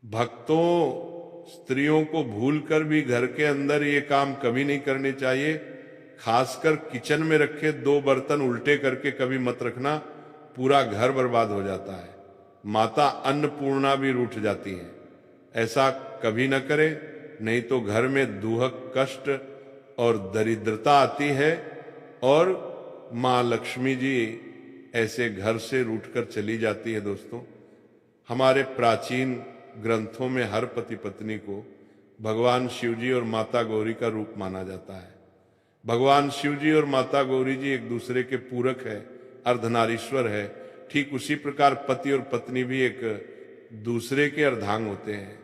भक्तों, स्त्रियों को भूलकर भी घर के अंदर ये काम कभी नहीं करने चाहिए। खासकर किचन में रखे 2 बर्तन उल्टे करके कभी मत रखना, पूरा घर बर्बाद हो जाता है। माता अन्नपूर्णा भी रूठ जाती है। ऐसा कभी न करें, नहीं तो घर में दुहक, कष्ट और दरिद्रता आती है और माँ लक्ष्मी जी ऐसे घर से रूठकर चली जाती है। दोस्तों, हमारे प्राचीन ग्रंथों में हर पति पत्नी को भगवान शिव जी और माता गौरी का रूप माना जाता है। भगवान शिव जी और माता गौरी जी एक दूसरे के पूरक है, अर्धनारीश्वर है। ठीक उसी प्रकार पति और पत्नी भी एक दूसरे के अर्धांग होते हैं।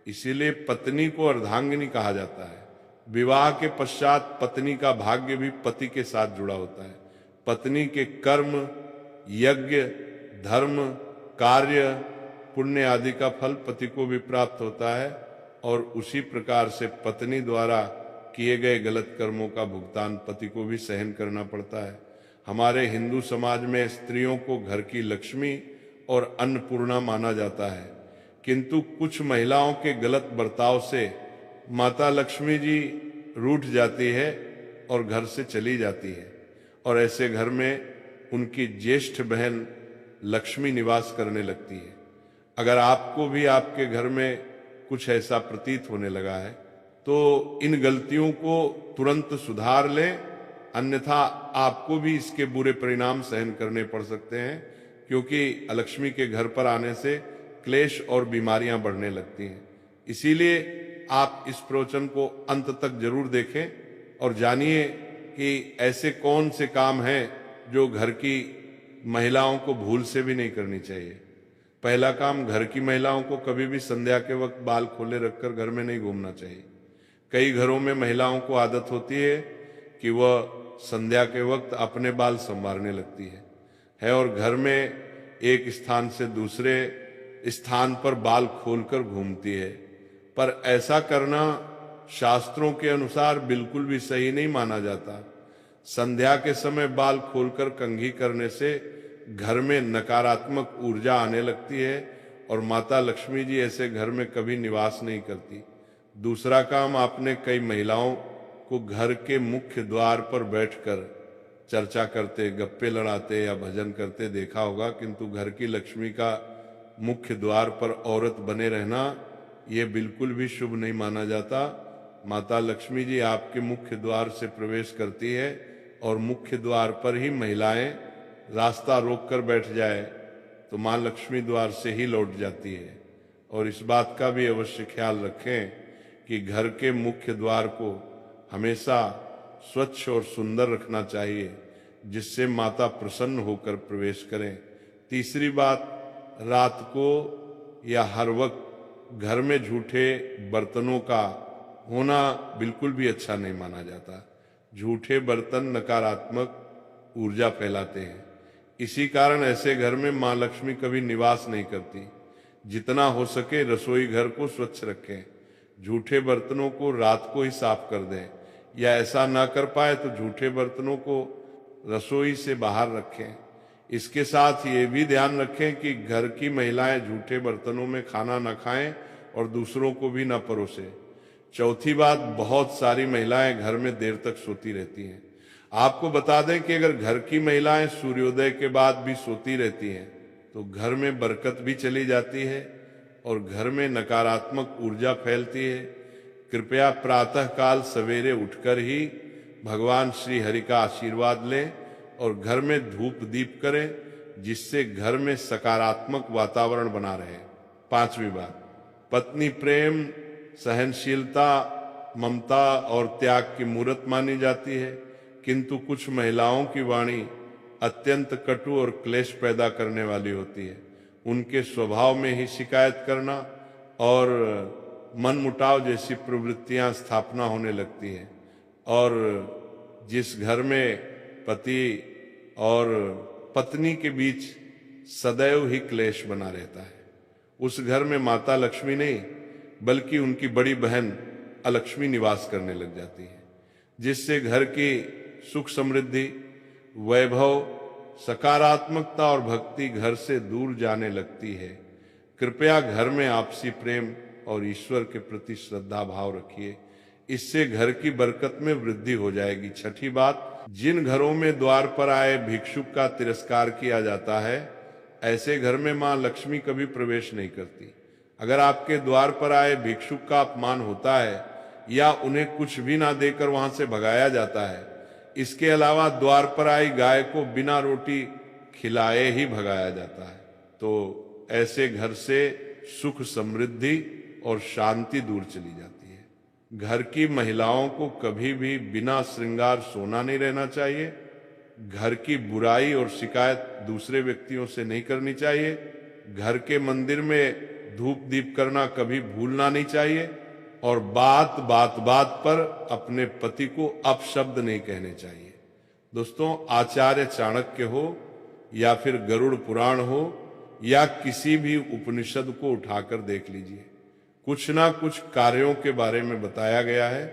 इसीलिए पत्नी को अर्धांगिनी कहा जाता है। विवाह के पश्चात पत्नी का भाग्य भी पति के साथ जुड़ा होता है। पत्नी के कर्म, यज्ञ, धर्म, कार्य, पुण्य आदि का फल पति को भी प्राप्त होता है और उसी प्रकार से पत्नी द्वारा किए गए गलत कर्मों का भुगतान पति को भी सहन करना पड़ता है। हमारे हिंदू समाज में स्त्रियों को घर की लक्ष्मी और अन्नपूर्णा माना जाता है, किंतु कुछ महिलाओं के गलत बर्ताव से माता लक्ष्मी जी रूठ जाती है और घर से चली जाती है और ऐसे घर में उनकी ज्येष्ठ बहन लक्ष्मी निवास करने लगती है। अगर आपको भी आपके घर में कुछ ऐसा प्रतीत होने लगा है तो इन गलतियों को तुरंत सुधार लें, अन्यथा आपको भी इसके बुरे परिणाम सहन करने पड़ सकते हैं, क्योंकि अलक्ष्मी के घर पर आने से क्लेश और बीमारियां बढ़ने लगती हैं। इसीलिए आप इस प्रवचन को अंत तक जरूर देखें और जानिए कि ऐसे कौन से काम हैं जो घर की महिलाओं को भूल से भी नहीं करनी चाहिए। पहला काम, घर की महिलाओं को कभी भी संध्या के वक्त बाल खोले रखकर घर में नहीं घूमना चाहिए। कई घरों में महिलाओं को आदत होती है कि वह संध्या के वक्त अपने बाल संवारने लगती है और घर में एक स्थान से दूसरे स्थान पर बाल खोलकर घूमती है। पर ऐसा करना शास्त्रों के अनुसार बिल्कुल भी सही नहीं माना जाता। संध्या के समय बाल खोलकर कंघी करने से घर में नकारात्मक ऊर्जा आने लगती है और माता लक्ष्मी जी ऐसे घर में कभी निवास नहीं करती। दूसरा काम, आपने कई महिलाओं को घर के मुख्य द्वार पर बैठकर चर्चा करते, गप्पे लड़ाते या भजन करते देखा होगा, किंतु घर की लक्ष्मी का मुख्य द्वार पर औरत बने रहना ये बिल्कुल भी शुभ नहीं माना जाता। माता लक्ष्मी जी आपके मुख्य द्वार से प्रवेश करती है और मुख्य द्वार पर ही महिलाएं रास्ता रोककर बैठ जाए तो मां लक्ष्मी द्वार से ही लौट जाती है। और इस बात का भी अवश्य ख्याल रखें कि घर के मुख्य द्वार को हमेशा स्वच्छ और सुंदर रखना चाहिए, जिससे माता प्रसन्न होकर प्रवेश करें। तीसरी बात, रात को या हर वक्त घर में झूठे बर्तनों का होना बिल्कुल भी अच्छा नहीं माना जाता। झूठे बर्तन नकारात्मक ऊर्जा फैलाते हैं। इसी कारण ऐसे घर में मां लक्ष्मी कभी निवास नहीं करती। जितना हो सके रसोई घर को स्वच्छ रखें। झूठे बर्तनों को रात को ही साफ कर दें, या ऐसा ना कर पाए तो झूठे बर्तनों को रसोई से बाहर रखें। इसके साथ ये भी ध्यान रखें कि घर की महिलाएं झूठे बर्तनों में खाना न खाएं और दूसरों को भी न परोसें। चौथी बात, बहुत सारी महिलाएं घर में देर तक सोती रहती हैं। आपको बता दें कि अगर घर की महिलाएं सूर्योदय के बाद भी सोती रहती हैं तो घर में बरकत भी चली जाती है और घर में नकारात्मक ऊर्जा फैलती है। कृपया प्रातः काल सवेरे उठकर ही भगवान श्री हरि का आशीर्वाद लें और घर में धूप दीप करें, जिससे घर में सकारात्मक वातावरण बना रहे। पांचवी बात, पत्नी प्रेम, सहनशीलता, ममता और त्याग की मूर्त मानी जाती है, किंतु कुछ महिलाओं की वाणी अत्यंत कटु और क्लेश पैदा करने वाली होती है। उनके स्वभाव में ही शिकायत करना और मनमुटाव जैसी प्रवृत्तियां स्थापना होने लगती हैं और जिस घर में पति और पत्नी के बीच सदैव ही क्लेश बना रहता है, उस घर में माता लक्ष्मी नहीं बल्कि उनकी बड़ी बहन अलक्ष्मी निवास करने लग जाती है, जिससे घर की सुख समृद्धि, वैभव, सकारात्मकता और भक्ति घर से दूर जाने लगती है। कृपया घर में आपसी प्रेम और ईश्वर के प्रति श्रद्धा भाव रखिए, इससे घर की बरकत में वृद्धि हो जाएगी। छठी बात, जिन घरों में द्वार पर आए भिक्षुक का तिरस्कार किया जाता है, ऐसे घर में मां लक्ष्मी कभी प्रवेश नहीं करती। अगर आपके द्वार पर आए भिक्षुक का अपमान होता है या उन्हें कुछ भी ना देकर वहां से भगाया जाता है, इसके अलावा द्वार पर आई गाय को बिना रोटी खिलाए ही भगाया जाता है, तो ऐसे घर से सुख समृद्धि और शांति दूर चली जाती है। घर की महिलाओं को कभी भी बिना श्रृंगार सोना नहीं रहना चाहिए। घर की बुराई और शिकायत दूसरे व्यक्तियों से नहीं करनी चाहिए। घर के मंदिर में धूप दीप करना कभी भूलना नहीं चाहिए और बात बात पर अपने पति को अपशब्द नहीं कहने चाहिए। दोस्तों, आचार्य चाणक्य हो या फिर गरुड़ पुराण हो या किसी भी उपनिषद को उठाकर देख लीजिए, कुछ ना कुछ कार्यों के बारे में बताया गया है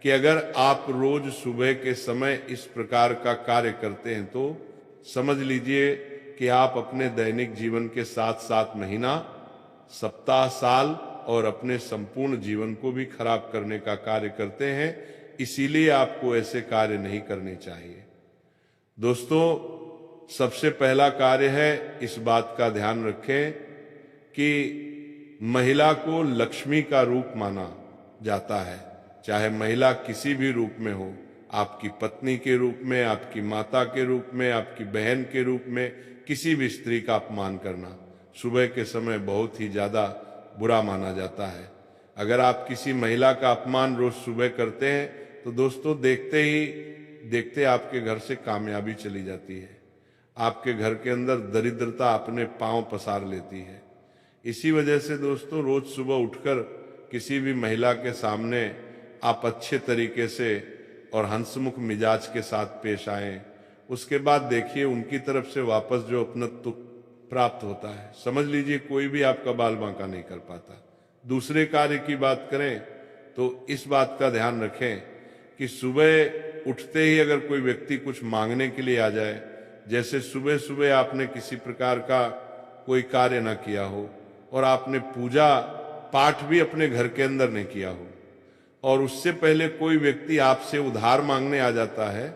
कि अगर आप रोज सुबह के समय इस प्रकार का कार्य करते हैं तो समझ लीजिए कि आप अपने दैनिक जीवन के साथ साथ महीना, सप्ताह, साल और अपने संपूर्ण जीवन को भी खराब करने का कार्य करते हैं। इसीलिए आपको ऐसे कार्य नहीं करने चाहिए। दोस्तों, सबसे पहला कार्य है, इस बात का ध्यान रखें कि महिला को लक्ष्मी का रूप माना जाता है। चाहे महिला किसी भी रूप में हो, आपकी पत्नी के रूप में, आपकी माता के रूप में, आपकी बहन के रूप में, किसी भी स्त्री का अपमान करना सुबह के समय बहुत ही ज्यादा बुरा माना जाता है। अगर आप किसी महिला का अपमान रोज सुबह करते हैं तो दोस्तों देखते ही देखते आपके घर से कामयाबी चली जाती है। आपके घर के अंदर दरिद्रता अपने पांव पसार लेती है। इसी वजह से दोस्तों रोज सुबह उठकर किसी भी महिला के सामने आप अच्छे तरीके से और हंसमुख मिजाज के साथ पेश आएं। उसके बाद देखिए उनकी तरफ से वापस जो अपनत्व प्राप्त होता है, समझ लीजिए कोई भी आपका बाल बांका नहीं कर पाता। दूसरे कार्य की बात करें तो इस बात का ध्यान रखें कि सुबह उठते ही अगर कोई व्यक्ति कुछ मांगने के लिए आ जाए, जैसे सुबह सुबह आपने किसी प्रकार का कोई कार्य न किया हो और आपने पूजा पाठ भी अपने घर के अंदर नहीं किया हो और उससे पहले कोई व्यक्ति आपसे उधार मांगने आ जाता है,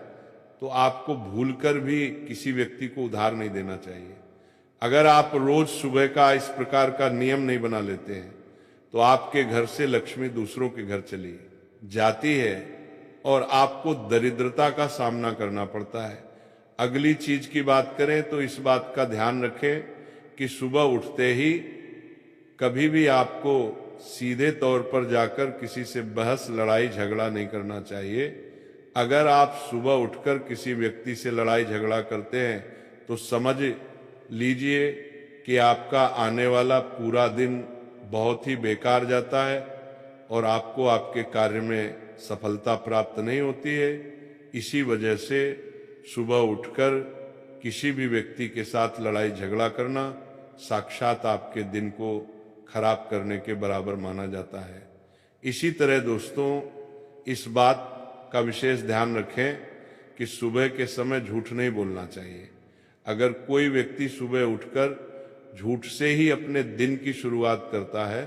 तो आपको भूलकर भी किसी व्यक्ति को उधार नहीं देना चाहिए। अगर आप रोज सुबह का इस प्रकार का नियम नहीं बना लेते हैं तो आपके घर से लक्ष्मी दूसरों के घर चली जाती है और आपको दरिद्रता का सामना करना पड़ता है। अगली चीज की बात करें तो इस बात का ध्यान रखें कि सुबह उठते ही कभी भी आपको सीधे तौर पर जाकर किसी से बहस, लड़ाई, झगड़ा नहीं करना चाहिए। अगर आप सुबह उठकर किसी व्यक्ति से लड़ाई झगड़ा करते हैं तो समझ लीजिए कि आपका आने वाला पूरा दिन बहुत ही बेकार जाता है और आपको आपके कार्य में सफलता प्राप्त नहीं होती है। इसी वजह से सुबह उठकर किसी भी व्यक्ति के साथ लड़ाई झगड़ा करना साक्षात आपके दिन को खराब करने के बराबर माना जाता है। इसी तरह दोस्तों इस बात का विशेष ध्यान रखें कि सुबह के समय झूठ नहीं बोलना चाहिए। अगर कोई व्यक्ति सुबह उठकर झूठ से ही अपने दिन की शुरुआत करता है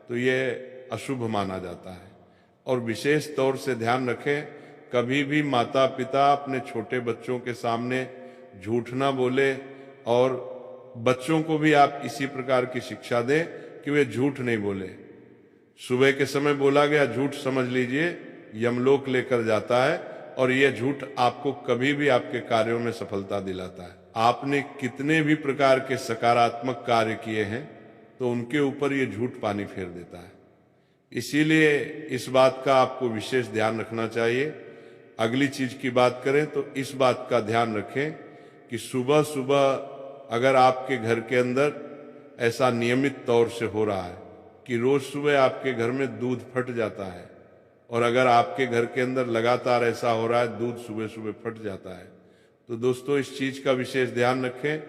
तो यह अशुभ माना जाता है। और विशेष तौर से ध्यान रखें, कभी भी माता पिता अपने छोटे बच्चों के सामने झूठ ना बोले और बच्चों को भी आप इसी प्रकार की शिक्षा दें कि वे झूठ नहीं बोले। सुबह के समय बोला गया झूठ समझ लीजिए यमलोक लेकर जाता है और यह झूठ आपको कभी भी आपके कार्यों में सफलता दिलाता है। आपने कितने भी प्रकार के सकारात्मक कार्य किए हैं तो उनके ऊपर ये झूठ पानी फेर देता है। इसीलिए इस बात का आपको विशेष ध्यान रखना चाहिए। अगली चीज की बात करें तो इस बात का ध्यान रखें कि सुबह सुबह अगर आपके घर के अंदर ऐसा नियमित तौर से हो रहा है कि रोज सुबह आपके घर में दूध फट जाता है और अगर आपके घर के अंदर लगातार ऐसा हो रहा है दूध सुबह सुबह फट जाता है, तो दोस्तों इस चीज का विशेष ध्यान रखें।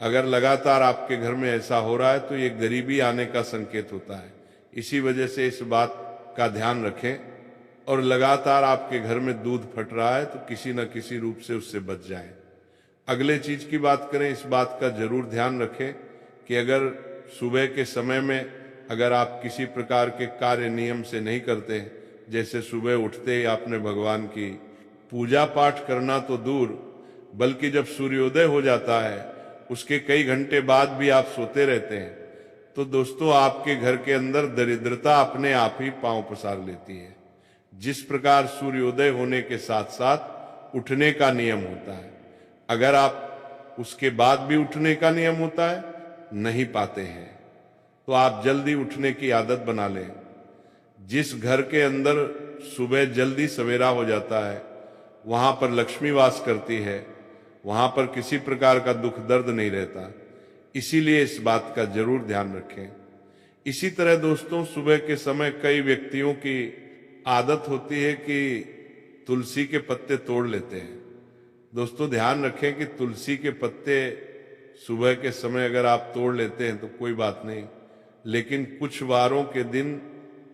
अगर लगातार आपके घर में ऐसा हो रहा है तो ये गरीबी आने का संकेत होता है। इसी वजह से इस बात का ध्यान रखें और लगातार आपके घर में दूध फट रहा है तो किसी न किसी रूप से उससे बच जाएं। अगले चीज की बात करें, इस बात का जरूर ध्यान रखें कि अगर सुबह के समय में अगर आप किसी प्रकार के कार्य नियम से नहीं करते, जैसे सुबह उठते ही आपने भगवान की पूजा पाठ करना तो दूर, बल्कि जब सूर्योदय हो जाता है उसके कई घंटे बाद भी आप सोते रहते हैं, तो दोस्तों आपके घर के अंदर दरिद्रता अपने आप ही पांव पसार लेती है। जिस प्रकार सूर्योदय होने के साथ साथ उठने का नियम होता है, अगर आप उसके बाद भी उठने का नियम होता है नहीं पाते हैं, तो आप जल्दी उठने की आदत बना लें। जिस घर के अंदर सुबह जल्दी सवेरा हो जाता है वहां पर लक्ष्मी वास करती है, वहां पर किसी प्रकार का दुख दर्द नहीं रहता। इसीलिए इस बात का जरूर ध्यान रखें। इसी तरह दोस्तों, सुबह के समय कई व्यक्तियों की आदत होती है कि तुलसी के पत्ते तोड़ लेते हैं। दोस्तों ध्यान रखें कि तुलसी के पत्ते सुबह के समय अगर आप तोड़ लेते हैं तो कोई बात नहीं, लेकिन कुछ वारों के दिन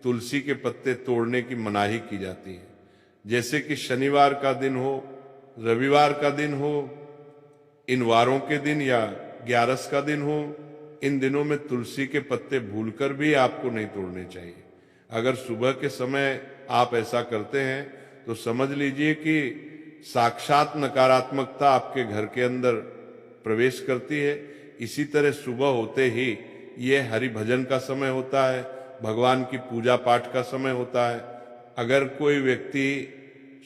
तुलसी के पत्ते तोड़ने की मनाही की जाती है। जैसे कि शनिवार का दिन हो, रविवार का दिन हो, इन वारों के दिन या 11 का दिन हो, इन दिनों में तुलसी के पत्ते भूलकर भी आपको नहीं तोड़ने चाहिए। अगर सुबह के समय आप ऐसा करते हैं तो समझ लीजिए कि साक्षात नकारात्मकता आपके घर के अंदर प्रवेश करती है। इसी तरह सुबह होते ही ये हरि भजन का समय होता है, भगवान की पूजा पाठ का समय होता है। अगर कोई व्यक्ति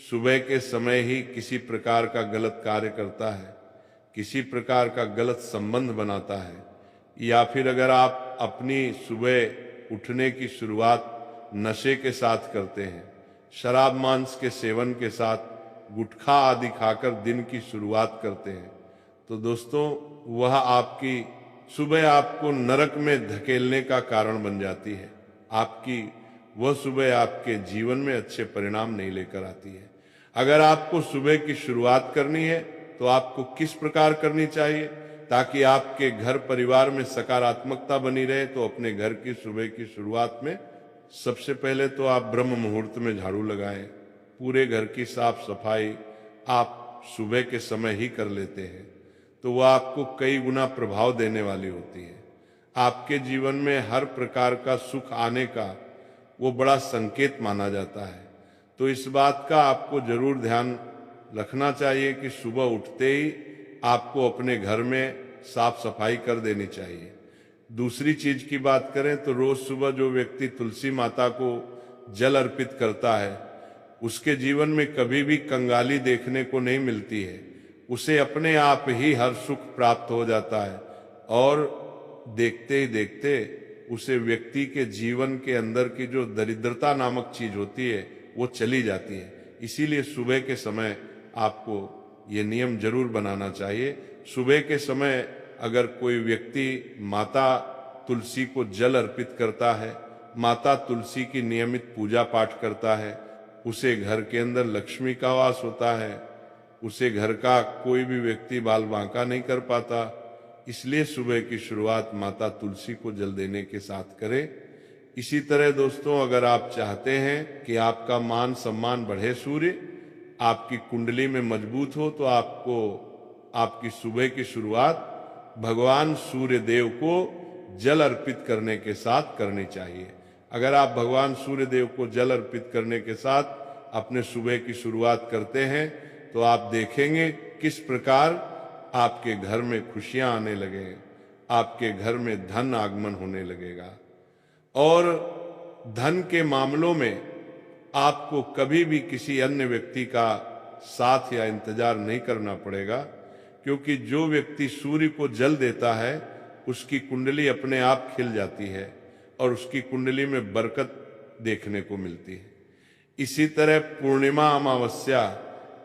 सुबह के समय ही किसी प्रकार का गलत कार्य करता है, किसी प्रकार का गलत संबंध बनाता है, या फिर अगर आप अपनी सुबह उठने की शुरुआत नशे के साथ करते हैं, शराब मांस के सेवन के साथ गुटखा आदि खाकर दिन की शुरुआत करते हैं, तो दोस्तों वह आपकी सुबह आपको नरक में धकेलने का कारण बन जाती है। आपकी वह सुबह आपके जीवन में अच्छे परिणाम नहीं लेकर आती है। अगर आपको सुबह की शुरुआत करनी है तो आपको किस प्रकार करनी चाहिए ताकि आपके घर परिवार में सकारात्मकता बनी रहे, तो अपने घर की सुबह की शुरुआत में सबसे पहले तो आप ब्रह्म मुहूर्त में झाड़ू लगाएं। पूरे घर की साफ सफाई आप सुबह के समय ही कर लेते हैं तो वह आपको कई गुना प्रभाव देने वाली होती है। आपके जीवन में हर प्रकार का सुख आने का वो बड़ा संकेत माना जाता है। तो इस बात का आपको जरूर ध्यान रखना चाहिए कि सुबह उठते ही आपको अपने घर में साफ सफाई कर देनी चाहिए। दूसरी चीज की बात करें तो रोज सुबह जो व्यक्ति तुलसी माता को जल अर्पित करता है उसके जीवन में कभी भी कंगाली देखने को नहीं मिलती है। उसे अपने आप ही हर सुख प्राप्त हो जाता है और देखते ही देखते उसे व्यक्ति के जीवन के अंदर की जो दरिद्रता नामक चीज होती है वो चली जाती है। इसीलिए सुबह के समय आपको ये नियम जरूर बनाना चाहिए। सुबह के समय अगर कोई व्यक्ति माता तुलसी को जल अर्पित करता है, माता तुलसी की नियमित पूजा पाठ करता है, उसे घर के अंदर लक्ष्मी का वास होता है, उसे घर का कोई भी व्यक्ति बाल बांका नहीं कर पाता। इसलिए सुबह की शुरुआत माता तुलसी को जल देने के साथ करें। इसी तरह दोस्तों, अगर आप चाहते हैं कि आपका मान सम्मान बढ़े, सूर्य आपकी कुंडली में मजबूत हो, तो आपको आपकी सुबह की शुरुआत भगवान सूर्य देव को जल अर्पित करने के साथ करनी चाहिए। अगर आप भगवान सूर्य देव को जल अर्पित करने के साथ अपने सुबह की शुरुआत करते हैं तो आप देखेंगे किस प्रकार आपके घर में खुशियां आने लगे, आपके घर में धन आगमन होने लगेगा। और धन के मामलों में आपको कभी भी किसी अन्य व्यक्ति का साथ या इंतजार नहीं करना पड़ेगा, क्योंकि जो व्यक्ति सूर्य को जल देता है उसकी कुंडली अपने आप खिल जाती है और उसकी कुंडली में बरकत देखने को मिलती है। इसी तरह पूर्णिमा, अमावस्या,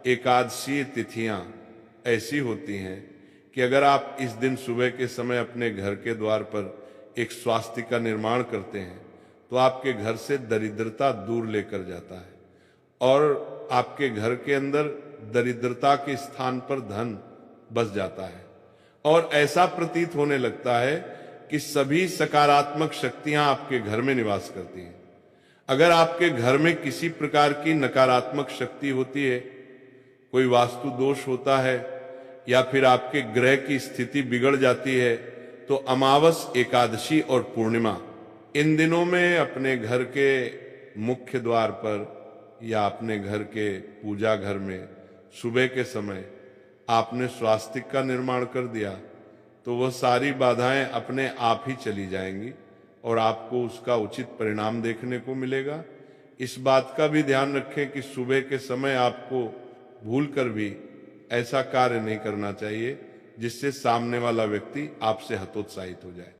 एकादशी तिथियां ऐसी होती हैं कि अगर आप इस दिन सुबह के समय अपने घर के द्वार पर एक स्वास्तिक का निर्माण करते हैं तो आपके घर से दरिद्रता दूर लेकर जाता है और आपके घर के अंदर दरिद्रता के स्थान पर धन बस जाता है और ऐसा प्रतीत होने लगता है कि सभी सकारात्मक शक्तियां आपके घर में निवास करती हैं। अगर आपके घर में किसी प्रकार की नकारात्मक शक्ति होती है, कोई वास्तु दोष होता है या फिर आपके ग्रह की स्थिति बिगड़ जाती है, तो अमावस, एकादशी और पूर्णिमा, इन दिनों में अपने घर के मुख्य द्वार पर या अपने घर के पूजा घर में सुबह के समय आपने स्वास्तिक का निर्माण कर दिया तो वह सारी बाधाएं अपने आप ही चली जाएंगी और आपको उसका उचित परिणाम देखने को मिलेगा। इस बात का भी ध्यान रखें कि सुबह के समय आपको भूलकर भी ऐसा कार्य नहीं करना चाहिए जिससे सामने वाला व्यक्ति आपसे हतोत्साहित हो जाए।